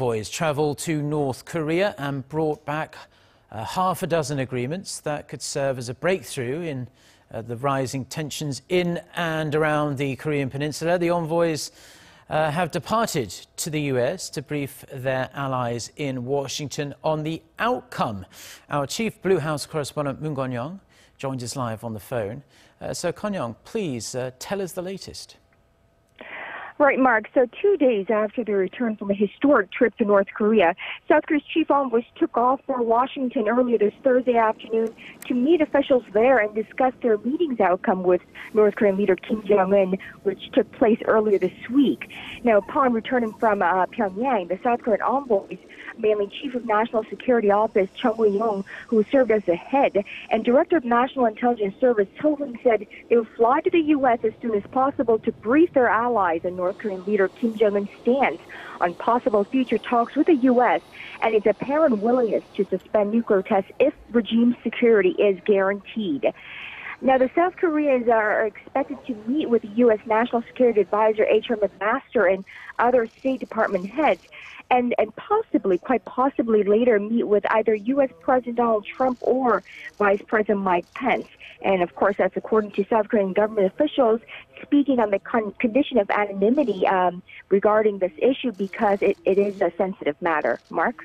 envoys travelled to North Korea and brought back half a dozen agreements that could serve as a breakthrough in the rising tensions in and around the Korean peninsula. The envoys have departed to the US to brief their allies in Washington on the outcome. Our chief Blue House correspondent Moon Connyoung joins us live on the phone. So Connyoung, please tell us the latest. Right, Mark. So 2 days after their return from a historic trip to North Korea, South Korea's chief envoys took off for Washington earlier this Thursday afternoon to meet officials there and discuss their meeting's outcome with North Korean leader Kim Jong-un, which took place earlier this week. Now, upon returning from Pyongyang, the South Korean envoys, mainly Chief of National Security Office Chung Eui-yong, who served as the head, and Director of National Intelligence Service Suh Hoon said they would fly to the U.S. as soon as possible to brief their allies and North Korean leader Kim Jong-un's stance on possible future talks with the U.S. and its apparent willingness to suspend nuclear tests if regime security is guaranteed. Now, the South Koreans are expected to meet with the U.S. National Security Advisor H.R. McMaster and other State Department heads, and possibly, quite possibly later meet with either U.S. President Donald Trump or Vice President Mike Pence. And of course, that's according to South Korean government officials speaking on the condition of anonymity regarding this issue because it is a sensitive matter. Mark?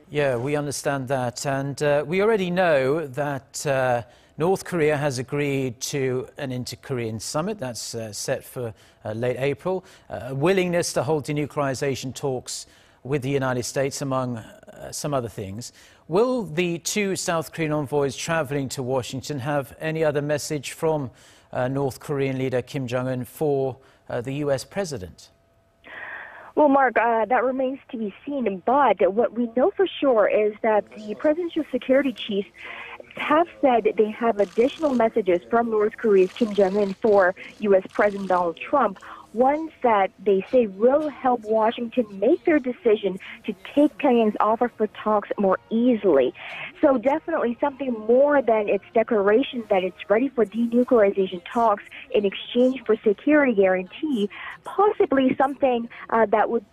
Yeah, we understand that. And we already know that North Korea has agreed to an inter-Korean summit that's set for late April, a willingness to hold denuclearization talks with the United States, among some other things. Will the two South Korean envoys traveling to Washington have any other message from North Korean leader Kim Jong-un for the U.S. president? Well, Mark, that remains to be seen. But what we know for sure is that the presidential security chiefs have said they have additional messages from North Korea's Kim Jong-un for U.S. President Donald Trump, ones that they say will help Washington make their decision to take Pyongyang's offer for talks more easily. So definitely something more than its declaration that it's ready for denuclearization talks in exchange for security guarantee, possibly something that would,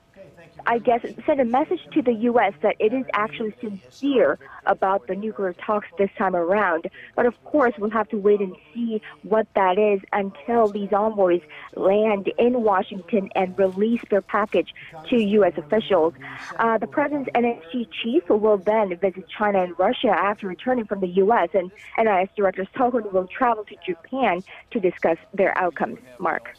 I guess, send a message to the U.S. that it is actually sincere about the nuclear talks this time around. But of course, we'll have to wait and see what that is until these envoys land in Washington and release their package to U.S. officials. The president's NSC chief will then visit China and Russia after returning from the U.S., and NIS Director Suh Hoon will travel to Japan to discuss their outcomes. Mark.